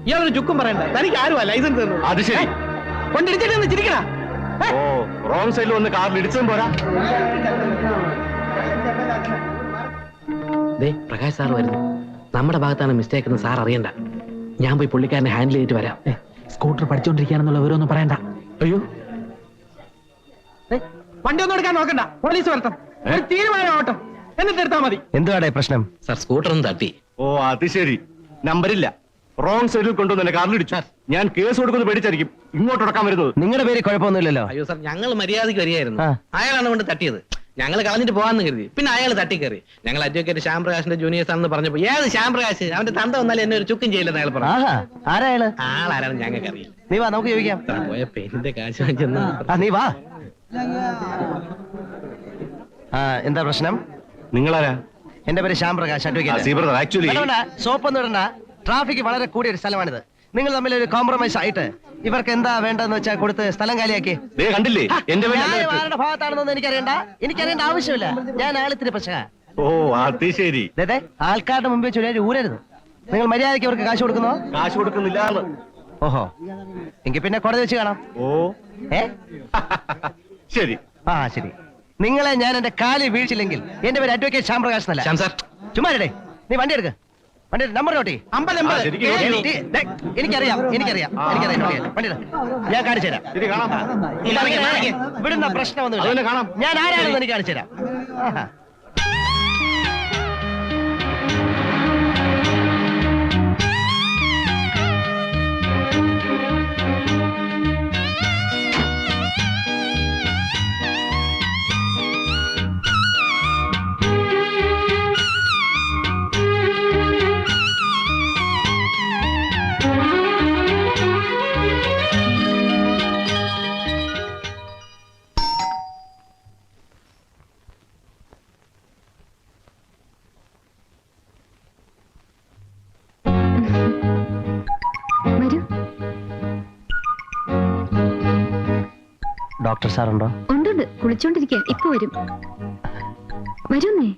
ഇയാളൊരു ചുക്കും പറയണ്ട. തനിക്ക് ആരുമാ ലൈസൻസ് തന്നു? അത് ശരി. കൊണ്ടിടിച്ചിട്ട് ചിരിക്കണ. ഓ, റോങ് സൈഡിൽ വന്ന് കാറിൽ ഇടിച്ചതും പോരാ. പ്രകാശ് സാർ വരുന്നു. നമ്മുടെ ഭാഗത്താണ് മിസ്റ്റേക്ക് എന്ന് സാർ അറിയണ്ട. ഞാൻ പോയി പുള്ളിക്കാരനെ ഹാൻഡിൽ ചെയ്തിട്ട് വരാം. സ്കൂട്ടർ പഠിച്ചോണ്ടിരിക്കാനെന്നുള്ള വിവരമൊന്നും പറയണ്ട. അയ്യോ, വണ്ടി ഒന്നും എടുക്കാൻ നോക്കണ്ട. പോലീസ് വരട്ടെ. തീരുമാനമാവട്ടെ, എന്നിട്ട് എടുത്താൽ മതി. എന്തുവാടേ പ്രശ്നം? സാർ സ്കൂട്ടർ ഒന്ന് തട്ടി. ഓ, അത് ശരി. നമ്പരില്ല. റോങ് സൈഡിൽ കൊണ്ടുവന്ന് എന്നെ കാറിൽ ഇടിച്ചു. ഞാൻ കേസ് കൊടുക്കുന്നത് പേടിച്ചായിരിക്കും ഇങ്ങോട്ട് ഉടക്കാൻ വരുന്നത്. നിങ്ങളുടെ പേര് കുഴപ്പമൊന്നുമില്ലല്ലോ? അയ്യോ സാർ, ഞങ്ങൾ മര്യാദയ്ക്ക് വരികയായിരുന്നു. അയാളാണ് കൊണ്ട് തട്ടിയത്. ഞങ്ങൾ കളഞ്ഞിട്ട് പോകാന്ന് കരുതി. പിന്നെ അയാൾ തട്ടിക്കയറി. ഞങ്ങൾ അഡ്വക്കേറ്റ് ശ്യാംപ്രകാശിന്റെ ജൂനിയേഴ്സ് ആണെന്ന് പറഞ്ഞപ്പോ ഏത് ശ്യാംപ്രകാശ്, അവന്റെ തന്ത വന്നാലും എന്നെ ഒരു ചുക്കും ചെയ്യില്ലെന്ന് അയാൾ പറഞ്ഞു. ആളാരാണ് ഞങ്ങൾക്ക് അറിയില്ല. നീ വാ, നമുക്ക് ചോദിക്കാം. പോയ പെയിന്റിന്റെ കാശ് വാങ്ങിച്ചെന്ന്. നീ വാ. എന്താ പ്രശ്നം? നിങ്ങളാരാ? എന്റെ പേര് ശ്യാംപ്രകാശ്, അഡ്വക്കേറ്റ്. സോപ്പൊന്നും ഇടണ്ട. ട്രാഫിക് വളരെ കൂടിയ ഒരു സ്ഥലമാണിത്. നിങ്ങൾ തമ്മിൽ ഒരു കോംപ്രമൈസ് ആയിട്ട് ഇവർക്ക് എന്താ വേണ്ടെന്ന് വെച്ചാൽ കൊടുത്ത് സ്ഥലം കാലിയാക്കി. കണ്ടില്ലേ എന്റെ ഭാഗത്താണെന്നൊന്നും എനിക്കറിയേണ്ട ആവശ്യമില്ല. ഞാൻ ആളിത്തിരി പക്ഷേ. ഓ, അത് ശരി. ആൾക്കാരുടെ മുമ്പിൽ ചൊല്ലി ഊരരുത്. നിങ്ങൾ മര്യാദയ്ക്ക് അവർക്ക് കാശ് കൊടുക്കുന്നോ? കാശ് കൊടുക്കുന്നില്ല. ഓഹോ, എങ്കിൽ പിന്നെ കോടതി വെച്ച് കാണാം. ഓ, ശരി. ശരി. നിങ്ങളെ ഞാൻ എന്റെ കാലിൽ വീഴ്ചില്ലെങ്കിൽ എന്റെ പേര് അഡ്വക്കേറ്റ് ശ്യാംപ്രകാശ് എന്നല്ല. ചുമ്മാരടേ, നീ വണ്ടി എടുക്ക. വണ്ടി നമ്പർ നോട്ടി. എനിക്കറിയാം. വണ്ടി ഞാൻ കാണിച്ചു തരാം. ഇവിടുന്ന പ്രശ്നമൊന്നുമില്ല. ഞാൻ ആരാണെന്ന് എനിക്ക് കാണിച്ചു തരാം. ഡോക്ടർ സാറുണ്ടോ? ഉണ്ട്, കുളിച്ചോണ്ടിരിക്കുക. ഇപ്പൊ വരും. വരുന്നേ.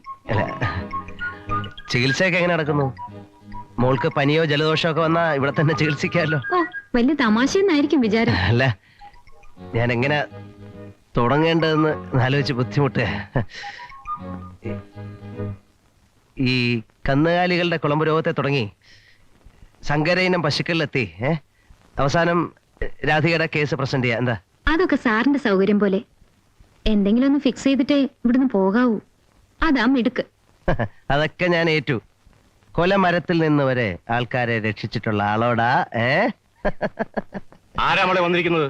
ചികിത്സയൊക്കെ എങ്ങനെ നടക്കുന്നു? മോൾക്ക് പനിയോ ജലദോഷമോ ഒക്കെ വന്നാ ഇവിടെ തന്നെ ചികിത്സിക്കാമല്ലോ. ഓ, വലിയ തമാശയെന്നായിരിക്കും വിചാരം. അല്ല, ഞാൻ എങ്ങനെ തുടങ്ങേണ്ടതെന്ന് ആലോചിച്ച് ബുദ്ധിമുട്ട്. ഈ കന്നുകാലികളുടെ കുളമ്പ് രോഗത്തെ തുടങ്ങി സങ്കരയിനം പശുക്കളിലെത്തി അവസാനം രാധികയുടെ കേസ് പ്രസന്റ് ചെയ്യാം. എന്താ? അതൊക്കെ സാറിന്റെ സൗകര്യം പോലെ. എന്തെങ്കിലും ഒന്ന് ഫിക്സ് ചെയ്തിട്ടേ ഇവിടുന്ന് പോകാവൂ. അതാ മിടുക്ക്. അതൊക്കെ ഞാൻ ഏറ്റു. കൊലമരത്തിൽ നിന്ന് വരെ ആൾക്കാരെ രക്ഷിച്ചിട്ടുള്ള ആളോടാ. ആരാമളെ വന്നിരിക്കുന്നത്?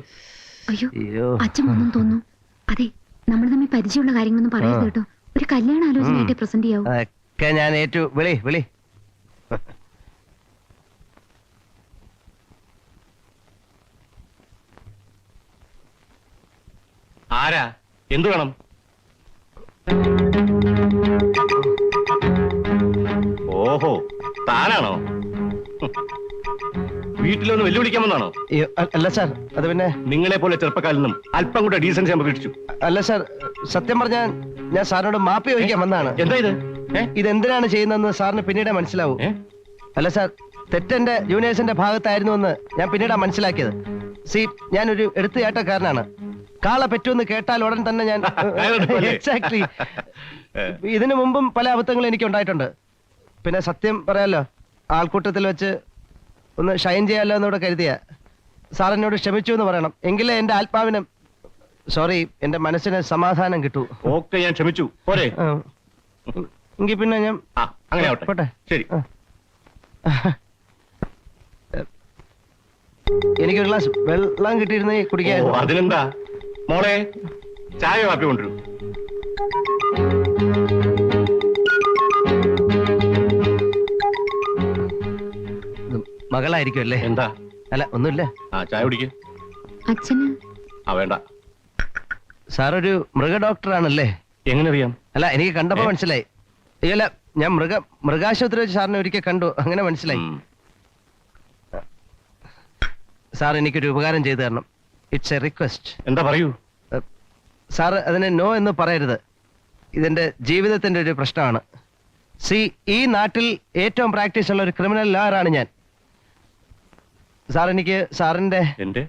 അയ്യോ, അച്ഛൻ ഒന്നും തോന്നുന്നു. അതെ, നമ്മൾ തമ്മിൽ പരിചയമുള്ള കാര്യങ്ങളൊന്നും പറയരുത് കേട്ടോ. ഒരു കല്യാണ ആലോചനയായിട്ട് പ്രസന്റ് ചെയ്യാവൂ. അതൊക്കെ ഞാൻ ഏറ്റു. വിളി. ആരാ? എന്തു വേണം? ഓഹോ, താനാണോ? വീട്ടിലൊന്ന് വെല്ലുവിളിക്കാമെന്നാണോ? അല്ല സാർ, അത് പിന്നെ നിങ്ങളെ പോലെ ചെറുപ്പക്കാരിൽ നിന്നും അല്പം കൂടെ ഡീസൻസി ഞാൻ പ്രതീക്ഷിച്ചു. അല്ല സാർ, സത്യം പറഞ്ഞാൽ ഞാൻ സാറിനോട് മാപ്പി ചോദിക്കാൻ വന്നതാണ്. എന്താ ഇത്? ഇതെന്തിനാണ് ചെയ്യുന്നതെന്ന് സാറിന് പിന്നീട് മനസ്സിലാവൂ. അല്ല സാർ, തെറ്റെന്റെ ജൂനിയേഴ്സിന്റെ ഭാഗത്തായിരുന്നു എന്ന് ഞാൻ പിന്നീടാ മനസ്സിലാക്കിയത്. ഞാനൊരു എടുത്തുചാട്ടക്കാരനാണ്. കാള പറ്റുമെന്ന് കേട്ടാൽ ഉടൻ തന്നെ ഞാൻ എക്സാക്ട്ലി. ഇതിനു മുമ്പും പല അബദ്ധങ്ങളും എനിക്ക് ഉണ്ടായിട്ടുണ്ട്. പിന്നെ സത്യം പറയാലോ, ആൾക്കൂട്ടത്തിൽ വെച്ച് ഒന്ന് ഷൈൻ ചെയ്യാലോ എന്നൂടെ കരുതിയ. സാർ എന്നോട് ക്ഷമിച്ചു എന്ന് പറയണം. എങ്കിലേ എന്റെ ആത്മാവിന്, സോറി, എന്റെ മനസ്സിന് സമാധാനം കിട്ടൂ. ഓക്കെ, ഞാൻ ക്ഷമിച്ചു. പോരെ? എങ്കിൽ പിന്നെ ഞാൻ അങ്ങനെ പോട്ടെ. ശരി. എനിക്കൊരു ഗ്ലാസ് വെള്ളം കിട്ടിയിരുന്നേ കുടിക്കാൻ. അതിനെന്താ മോളെ, ചായ കാപ്പി കൊണ്ടുവരൂ. മകളായിരിക്കും അല്ലേ? എന്താ? അല്ല, ഒന്നുമില്ല. ചായ കുടിക്ക്. അച്ഛന് വേണ്ട. സാറൊരു മൃഗ ഡോക്ടറാണല്ലേ? എങ്ങനെ അറിയാം? അല്ല, എനിക്ക് കണ്ടപ്പോ മനസ്സിലായി. അല്ല, ഞാൻ മൃഗാശുപത്രി വെച്ച് സാറിനെ ഒരിക്കൽ കണ്ടു, അങ്ങനെ മനസ്സിലായി. സാർ എനിക്കൊരു ഉപകാരം ചെയ്തു തരണം. It's A request. എന്താ പറയൂ. സാർ അതിനെ നോ എന്ന് പറയരുത്. ഇതെന്റെ ജീവിതത്തിന്റെ ഒരു പ്രശ്നമാണ്. ഈ നാട്ടിൽ ഏറ്റവും പ്രാക്ടീസ് ഉള്ള ഒരു ക്രിമിനൽ ലോയറാണ് ഞാൻ. സാർ എനിക്ക് സാറിന്റെ എന്റെ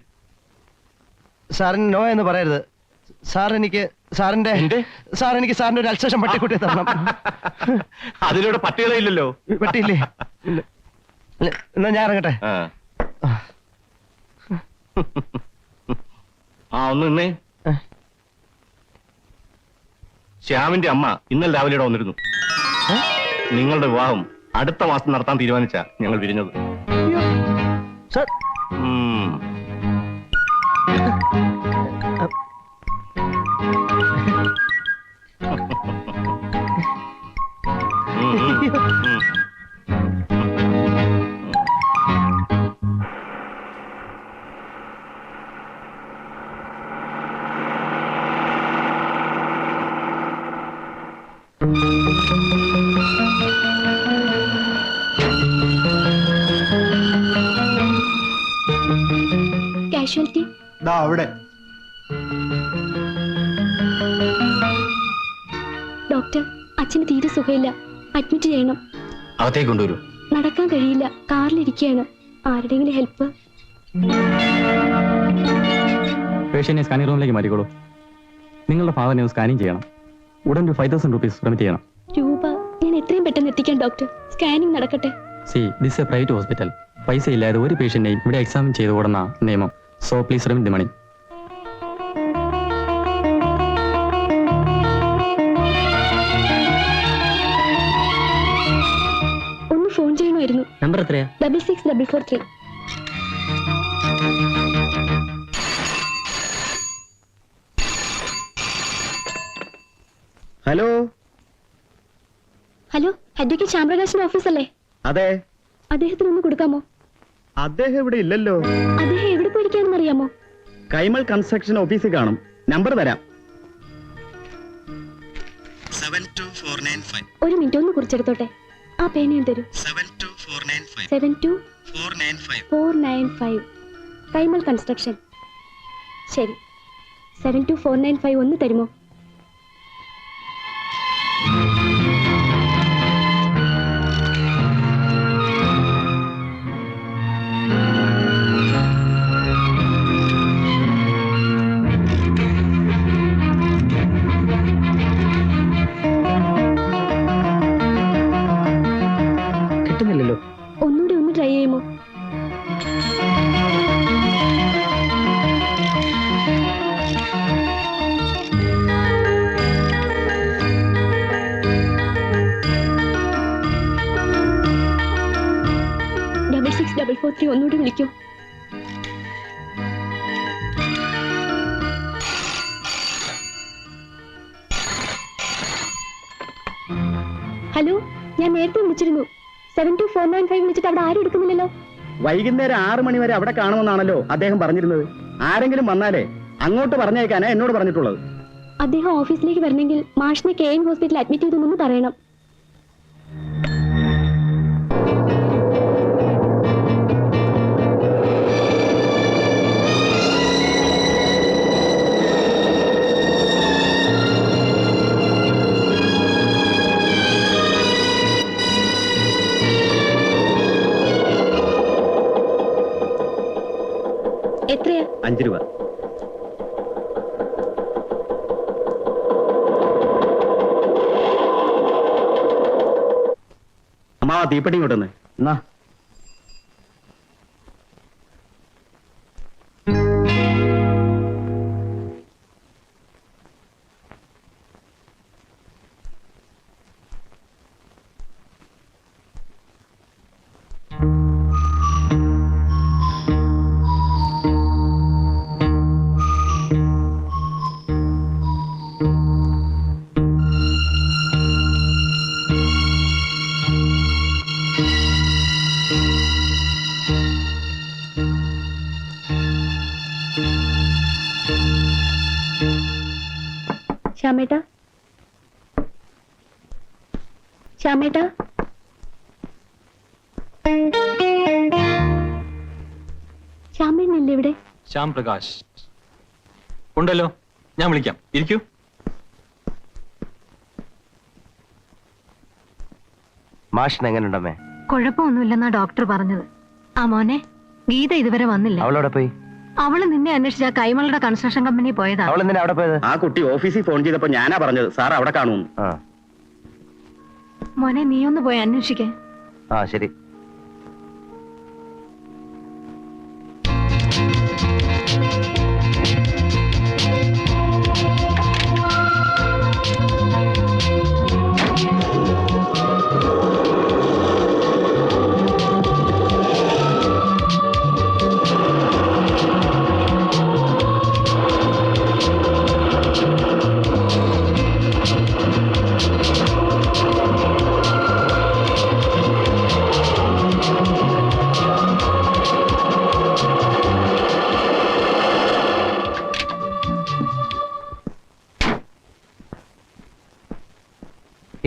സാറിന് നോ എന്ന് പറയരുത്. സാർ എനിക്ക് സാറിന്റെ സാറിന്റെ ഒരു അൽസേഷൻ പട്ടിക്കുട്ടി തരണം. അതിലൂടെ പട്ടികളെ ഇല്ലല്ലോ. പട്ടിയില്ലേ? ഇല്ല. ഇല്ല. എന്നാ ഞാൻ ഇറങ്ങട്ടെ. ഒന്ന് നിന്നേ. ശ്യാമിന്റെ അമ്മ ഇന്നലെ രാവിലെ ഇവിടെ വന്നിരുന്നു. നിങ്ങളുടെ വിവാഹം അടുത്ത മാസം നടത്താൻ തീരുമാനിച്ച ഞങ്ങൾ പിരിഞ്ഞത്. സാർ കാഷ്വാലിറ്റി അവിടെ ഡോക്ടർ, അച്ഛന് തീരെ സുഖമില്ല. അഡ്മിറ്റ് ചെയ്യണം. അകത്തേക്ക് കൊണ്ടുവരൂ. നടക്കാൻ കഴിയില്ല. കാറിലിരിക്കുകയാണ്. ആരുടെങ്കിലും ഹെൽപ്പ്. പേഷ്യന്റിനെ സ്കാനിംഗ് റൂമിലേക്ക് മാറ്റിക്കോളൂ. നിങ്ങളുടെ ഫാദറിനെ സ്കാനിങ് ചെയ്യണം. ഉടൻ ഒരു 5000 rupees റെമിറ്റ് ചെയ്യണം. രൂപ ഞാൻ എത്രയും പെട്ടെന്ന് എത്തിക്കാം ഡോക്ടർ. സ്കാനിംഗ് നടക്കട്ടെ. This a private hospital. പൈസ ഇല്ലാതെ ഒരു പേഷ്യന്റിനെയും ഇവിടെ എക്സാമിൻ ചെയ്ത് ഓടുന്ന നിയമം. So please remit the money. ഒന്ന് ഫോൺ ചെയ്യണമായിരുന്നു. നമ്പർ എത്രയാ? 66443. ഹലോ. ഹലോ, അഡ്വക്കേറ്റ് ശ്യാംപ്രകാശിന്റെ ഓഫീസല്ലേ? അതെ. അദ്ദേഹത്തിന് ഒന്ന് കൊടുക്കാമോ? അദ്ദേഹം ഇവിടെ ഇല്ലല്ലോ. അദ്ദേഹം എവിടെ പോയിരിക്കാണെന്ന് അറിയാമോ? കൈമൾ കൺസ്ട്രക്ഷൻ ഓഫീസിൽ കാണും. നമ്പർ തരാം. 72495. ഒരു മിനിറ്റ് ഒന്ന് കുറിച്ചെടുത്തോട്ടെ. ആ പേനയും തരൂ. 72495. 72495. കൈമൾ കൺസ്ട്രക്ഷൻ. ശരി, 72495 ഒന്ന് തരുമോ? കിട്ടുന്നില്ലല്ലോ. ഒന്നുകൂടി ഒന്ന് ട്രൈ ചെയ്യുമോ? ഡബിൾ 64443 ഒന്നുകൂടി വിളിക്കൂ. ഹലോ, ഞാൻ നേരത്തെ വിളിച്ചിരുന്നു. 72495 വിളിച്ചിട്ട് അവിടെ ആരും എടുക്കുന്നില്ലല്ലോ. വൈകുന്നേരം 6 മണി വരെ അവിടെ കാണുമെന്നാണല്ലോ അദ്ദേഹം പറഞ്ഞിരുന്നത്. ആരെങ്കിലും വന്നാലേ അങ്ങോട്ട് പറഞ്ഞേക്കാനാ എന്നോട് പറഞ്ഞിട്ടുള്ളത്. അദ്ദേഹം ഓഫീസിലേക്ക് വരണമെങ്കിൽ മാഷിനെ KM ഹോസ്പിറ്റലിൽ അഡ്മിറ്റ് ചെയ്തെന്ന് പറയണം. എത്രയാ? 5 രൂപ. അമ്മാ തീപ്പെട്ടി കൊണ്ടുവന്ന്. എന്നാ ശ്യാമേട്ടാ, ശ്യാമേട്ടാ, ശ്യാമേട്ടനല്ലേ ഇവിടെ? ശ്യാം പ്രകാശ് ഉണ്ടല്ലോ, ഞാൻ വിളിക്കാം. ഇരിക്കൂ. മാഷിന് എങ്ങനെയുണ്ടമ്മേ? കുഴപ്പമൊന്നുമില്ലെന്നാ ഡോക്ടർ പറഞ്ഞത്. ആ മോനെ, ഗീത ഇതുവരെ വന്നില്ല. അവളവിടെ പോയി? അവള് നിന്നെ അന്വേഷിച്ച കൈമളുടെ കൺസ്ട്രക്ഷൻ കമ്പനി പോയതാ. അവൾ എന്തിനാ അവിടെ പോയത്? ആ കുട്ടി ഓഫീസിൽ ഫോൺ ചെയ്തപ്പോ ഞാനാ പറഞ്ഞത് സാർ അവിടെ കാണുന്നു. മോനെ നീ ഒന്ന് പോയി അന്വേഷിക്കേ. ആ ശരി.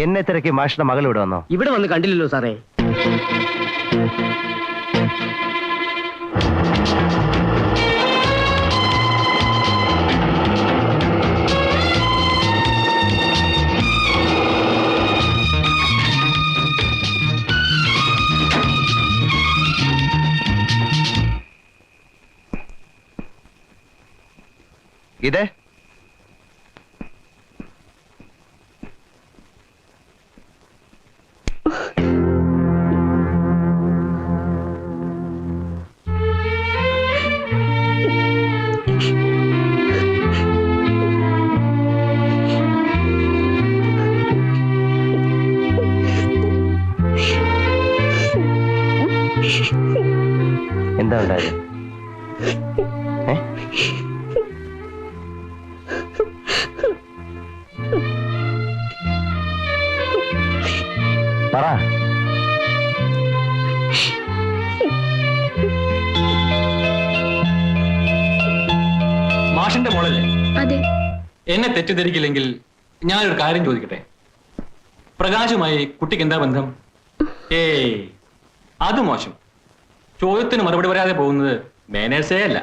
എന്നെ തിരക്കി മാഷിന്റെ മകൾ ഇവിടെ വന്നോ? ഇവിടെ വന്ന് കണ്ടില്ലല്ലോ സാറേ. ഇതേ എന്താ ഉണ്ടായത്? പറ. മാഷിന്റെ മോളല്ലേ? അതെ. എന്നെ തെറ്റിദ്ധരിക്കില്ലെങ്കിൽ ഞാനൊരു കാര്യം ചോദിക്കട്ടെ. പ്രകാശുമായി കുട്ടിക്ക് എന്താ ബന്ധം? ഏയ് അത് മോശം. ചോദ്യത്തിന് മറുപടി പറയാതെ പോകുന്നത് മാനേഴ്സേ അല്ല.